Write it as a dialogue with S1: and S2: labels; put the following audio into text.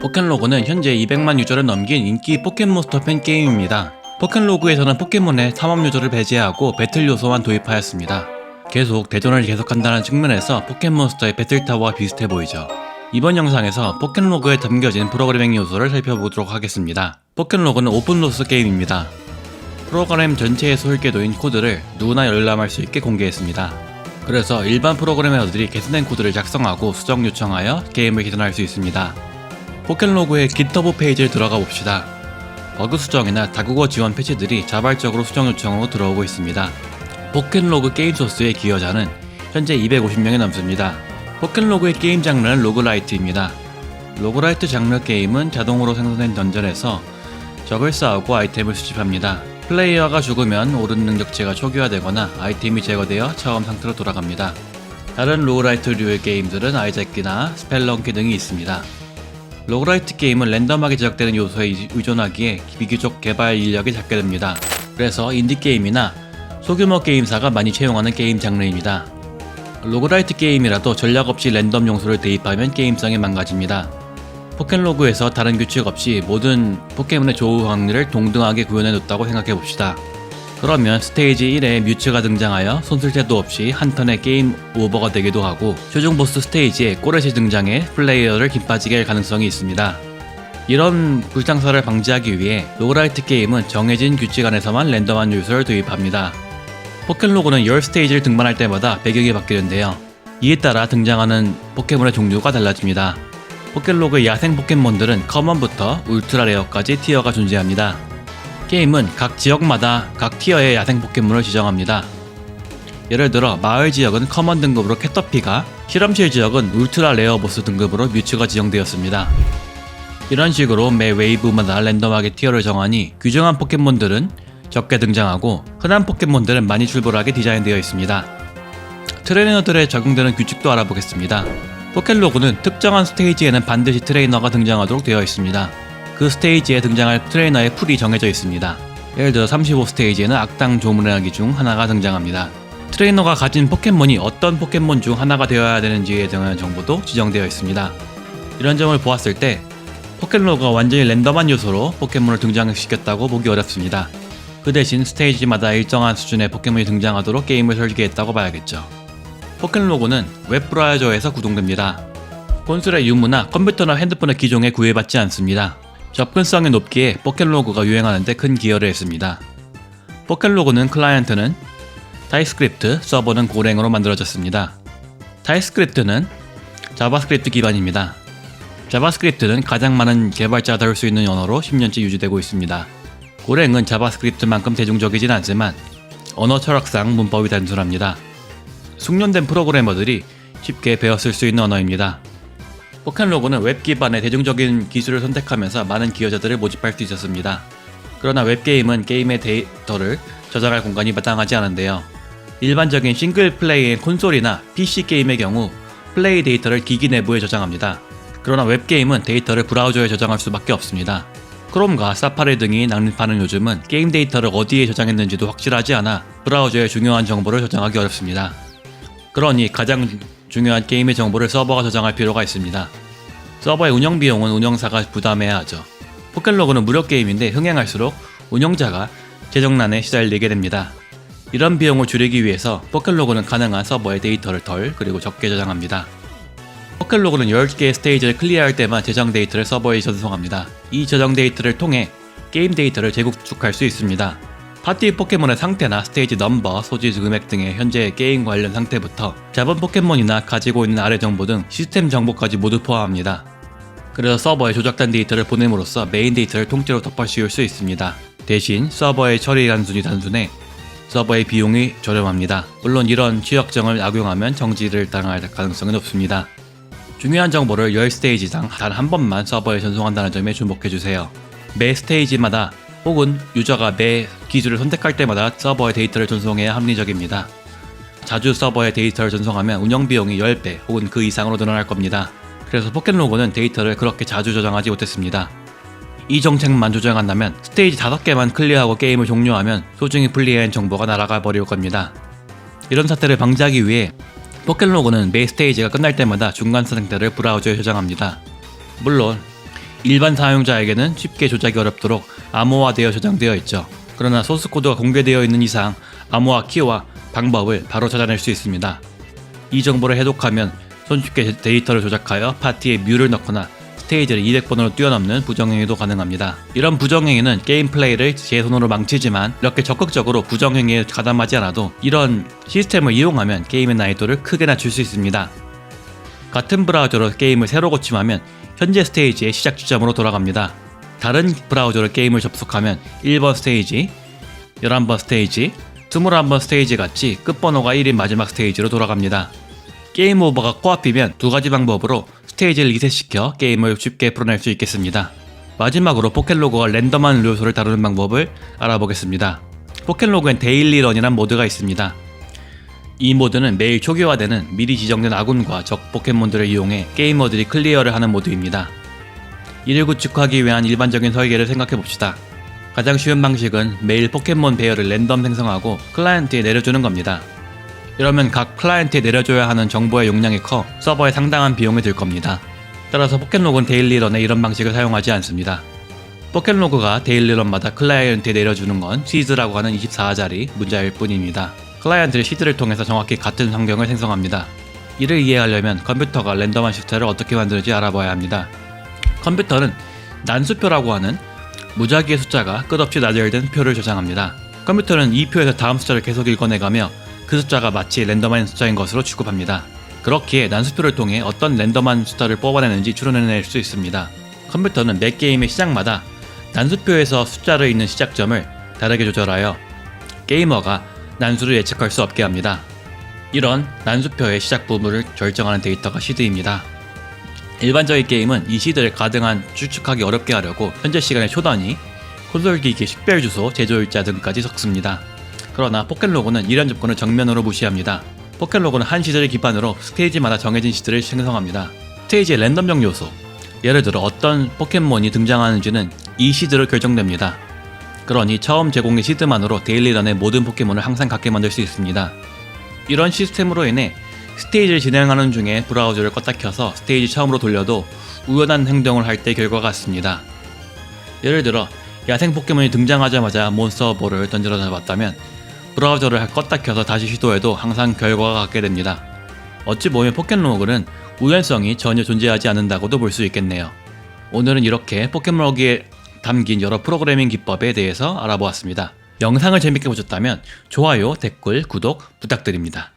S1: 포켓로그는 현재 200만 유저를 넘긴 인기 포켓몬스터 팬 게임입니다. 포켓로그에서는 포켓몬의 탐험 요소를 배제하고 배틀 요소만 도입하였습니다. 계속 대전을 계속한다는 측면에서 포켓몬스터의 배틀타워와 비슷해 보이죠. 이번 영상에서 포켓로그에 담겨진 프로그래밍 요소를 살펴보도록 하겠습니다. 포켓로그는 오픈소스 게임입니다. 프로그램 전체의 소일궤도인 코드를 누구나 열람할 수 있게 공개했습니다. 그래서 일반 프로그래머들이 개선된 코드를 작성하고 수정 요청하여 게임을 개선할 수 있습니다. 포켓로그의 깃허브 페이지를 들어가 봅시다. 버그 수정이나 다국어 지원 패치들이 자발적으로 수정 요청으로 들어오고 있습니다. 포켓로그 게임 소스의 기여자는 현재 250명이 넘습니다. 포켓로그의 게임 장르는 로그라이트입니다. 로그라이트 장르 게임은 자동으로 생성된 던전에서 적을 싸우고 아이템을 수집합니다. 플레이어가 죽으면 오른 능력치가 초기화되거나 아이템이 제거되어 처음 상태로 돌아갑니다. 다른 로그라이트류의 게임들은 아이작기나 스펠런키 등이 있습니다. 로그라이트 게임은 랜덤하게 제작되는 요소에 의존하기에 비교적 개발 인력이 작게 됩니다. 그래서 인디게임이나 소규모 게임사가 많이 채용하는 게임 장르입니다. 로그라이트 게임이라도 전략 없이 랜덤 요소를 대입하면 게임성이 망가집니다. 포켓로그에서 다른 규칙 없이 모든 포켓몬의 조우 확률을 동등하게 구현해뒀다고 생각해봅시다. 그러면 스테이지 1에 뮤츠가 등장하여 손쓸 새도 없이 한 턴에 게임 오버가 되기도 하고 최종 보스 스테이지에 꼬렛이 등장해 플레이어를 기빠지게 할 가능성이 있습니다. 이런 불상사를 방지하기 위해 로그라이트 게임은 정해진 규칙 안에서만 랜덤한 요소를 도입합니다. 포켓로그는 10스테이지를 등반할 때마다 배경이 바뀌는데요. 이에 따라 등장하는 포켓몬의 종류가 달라집니다. 포켓로그의 야생 포켓몬들은 커먼부터 울트라 레어까지 티어가 존재합니다. 게임은 각 지역마다 각 티어의 야생 포켓몬을 지정합니다. 예를 들어 마을 지역은 커먼 등급으로 캐터피가, 실험실 지역은 울트라 레어 보스 등급으로 뮤츠가 지정되었습니다. 이런 식으로 매 웨이브마다 랜덤하게 티어를 정하니 규정한 포켓몬들은 적게 등장하고 흔한 포켓몬들은 많이 출몰하게 디자인되어 있습니다. 트레이너들에 적용되는 규칙도 알아보겠습니다. 포켓로그는 특정한 스테이지에는 반드시 트레이너가 등장하도록 되어 있습니다. 그 스테이지에 등장할 트레이너의 풀이 정해져 있습니다. 예를 들어 35스테이지에는 악당 조문하기 중 하나가 등장합니다. 트레이너가 가진 포켓몬이 어떤 포켓몬 중 하나가 되어야 되는지에 대한 정보도 지정되어 있습니다. 이런 점을 보았을 때 포켓로그가 완전히 랜덤한 요소로 포켓몬을 등장시켰다고 보기 어렵습니다. 그 대신 스테이지마다 일정한 수준의 포켓몬이 등장하도록 게임을 설계했다고 봐야겠죠. 포켓로그는 웹브라우저에서 구동됩니다. 콘솔의 유무나 컴퓨터나 핸드폰의 기종에 구애받지 않습니다. 접근성이 높기에 포켓로그가 유행하는데 큰 기여를 했습니다. 포켓로그는 클라이언트는 타입스크립트, 서버는 고랭으로 만들어졌습니다. 타입스크립트는 자바스크립트 기반입니다. 자바스크립트는 가장 많은 개발자가 다룰 수 있는 언어로 10년째 유지되고 있습니다. 고랭은 자바스크립트만큼 대중적이진 않지만 언어 철학상 문법이 단순합니다. 숙련된 프로그래머들이 쉽게 배웠을 수 있는 언어입니다. 포켓로그는 웹 기반의 대중적인 기술을 선택하면서 많은 기여자들을 모집할 수 있었습니다. 그러나 웹게임은 게임의 데이터를 저장할 공간이 마땅하지 않은데요. 일반적인 싱글 플레이의 콘솔이나 PC 게임의 경우 플레이 데이터를 기기 내부에 저장합니다. 그러나 웹게임은 데이터를 브라우저에 저장할 수밖에 없습니다. 크롬과 사파리 등이 난립하는 요즘은 게임 데이터를 어디에 저장했는지도 확실하지 않아 브라우저에 중요한 정보를 저장하기 어렵습니다. 그러니 가장 중요한 게임의 정보를 서버가 저장할 필요가 있습니다. 서버의 운영 비용은 운영사가 부담해야 하죠. 포켓로그는 무료 게임인데 흥행할수록 운영자가 재정난에 시달리게 됩니다. 이런 비용을 줄이기 위해서 포켓로그는 가능한 서버의 데이터를 덜 그리고 적게 저장합니다. 포켓로그는 10개의 스테이지를 클리어할 때만 저장 데이터를 서버에 전송합니다. 이 저장 데이터를 통해 게임 데이터를 재구축할 수 있습니다. 파티 포켓몬의 상태나 스테이지 넘버, 소지 금액 등의 현재 게임 관련 상태부터 잡은 포켓몬이나 가지고 있는 아래 정보 등 시스템 정보까지 모두 포함합니다. 그래서 서버에 조작된 데이터를 보냄으로써 메인 데이터를 통째로 덮어씌울 수 있습니다. 대신 서버의 처리 단순해 서버의 비용이 저렴합니다. 물론 이런 취약점을 악용하면 정지를 당할 가능성이 높습니다. 중요한 정보를 10스테이지당 단 한 번만 서버에 전송한다는 점에 주목해주세요. 매 스테이지마다 혹은 유저가 매 기술을 선택할 때마다 서버에 데이터를 전송해야 합리적입니다. 자주 서버에 데이터를 전송하면 운영 비용이 10배 혹은 그 이상으로 늘어날 겁니다. 그래서 포켓로그는 데이터를 그렇게 자주 저장하지 못했습니다. 이 정책만 조정한다면 스테이지 5개만 클리어하고 게임을 종료하면 소중히 분리한 정보가 날아가 버릴 겁니다. 이런 사태를 방지하기 위해 포켓로그는 매 스테이지가 끝날 때마다 중간 상태를 브라우저에 저장합니다. 물론 일반 사용자에게는 쉽게 조작이 어렵도록 암호화되어 저장되어 있죠. 그러나 소스코드가 공개되어 있는 이상 암호화 키와 방법을 바로 찾아낼 수 있습니다. 이 정보를 해독하면 손쉽게 데이터를 조작하여 파티에 뮤를 넣거나 스테이지를 200번으로 뛰어넘는 부정행위도 가능합니다. 이런 부정행위는 게임 플레이를 제 손으로 망치지만 이렇게 적극적으로 부정행위에 가담하지 않아도 이런 시스템을 이용하면 게임의 난이도를 크게 낮출 수 있습니다. 같은 브라우저로 게임을 새로 고침하면 현재 스테이지의 시작 지점으로 돌아갑니다. 다른 브라우저로 게임을 접속하면 1번 스테이지, 11번 스테이지, 21번 스테이지 같이 끝번호가 1인 마지막 스테이지로 돌아갑니다. 게임 오버가 코앞이면 두 가지 방법으로 스테이지를 리셋시켜 게임을 쉽게 풀어낼 수 있겠습니다. 마지막으로 포켓로그와 랜덤한 요소를 다루는 방법을 알아보겠습니다. 포켓로그엔 데일리런이란 모드가 있습니다. 이 모드는 매일 초기화되는 미리 지정된 아군과 적 포켓몬들을 이용해 게이머들이 클리어를 하는 모드입니다. 이를 구축하기 위한 일반적인 설계를 생각해봅시다. 가장 쉬운 방식은 매일 포켓몬 배열을 랜덤 생성하고 클라이언트에 내려주는 겁니다. 이러면 각 클라이언트에 내려줘야 하는 정보의 용량이 커 서버에 상당한 비용이 들 겁니다. 따라서 포켓로그는 데일리런에 이런 방식을 사용하지 않습니다. 포켓로그가 데일리런마다 클라이언트에 내려주는 건 시즈라고 하는 24자리 문자일 뿐입니다. 클라이언트는 시즈를 통해서 정확히 같은 환경을 생성합니다. 이를 이해하려면 컴퓨터가 랜덤한 숫자를 어떻게 만드는지 알아봐야 합니다. 컴퓨터는 난수표라고 하는 무작위의 숫자가 끝없이 나열된 표를 저장합니다. 컴퓨터는 이 표에서 다음 숫자를 계속 읽어내가며 그 숫자가 마치 랜덤한 숫자인 것으로 취급합니다. 그렇기에 난수표를 통해 어떤 랜덤한 숫자를 뽑아내는지 추론해낼 수 있습니다. 컴퓨터는 매 게임의 시작마다 난수표에서 숫자를 읽는 시작점을 다르게 조절하여 게이머가 난수를 예측할 수 없게 합니다. 이런 난수표의 시작 부분을 결정하는 데이터가 시드입니다. 일반적인 게임은 이 시드를 가능한 추측하기 어렵게 하려고 현재 시간의 초단위, 콘솔 기기 식별 주소, 제조일자 등까지 섞습니다. 그러나 포켓로그는 이런 조건을 정면으로 무시합니다. 포켓로그는 한 시드를 기반으로 스테이지마다 정해진 시드를 생성합니다. 스테이지의 랜덤적 요소, 예를 들어 어떤 포켓몬이 등장하는지는 이 시드로 결정됩니다. 그러니 처음 제공의 시드만으로 데일리런의 모든 포켓몬을 항상 갖게 만들 수 있습니다. 이런 시스템으로 인해 스테이지를 진행하는 중에 브라우저를 껐다 켜서 스테이지 처음으로 돌려도 우연한 행동을 할 때 결과가 같습니다. 예를 들어 야생 포켓몬이 등장하자마자 몬스터볼을 던져 잡았다면 브라우저를 껐다 켜서 다시 시도해도 항상 결과가 같게 됩니다. 어찌 보면 포켓로그는 우연성이 전혀 존재하지 않는다고도 볼 수 있겠네요. 오늘은 이렇게 포켓로그에 담긴 여러 프로그래밍 기법에 대해서 알아보았습니다. 영상을 재밌게 보셨다면 좋아요, 댓글, 구독 부탁드립니다.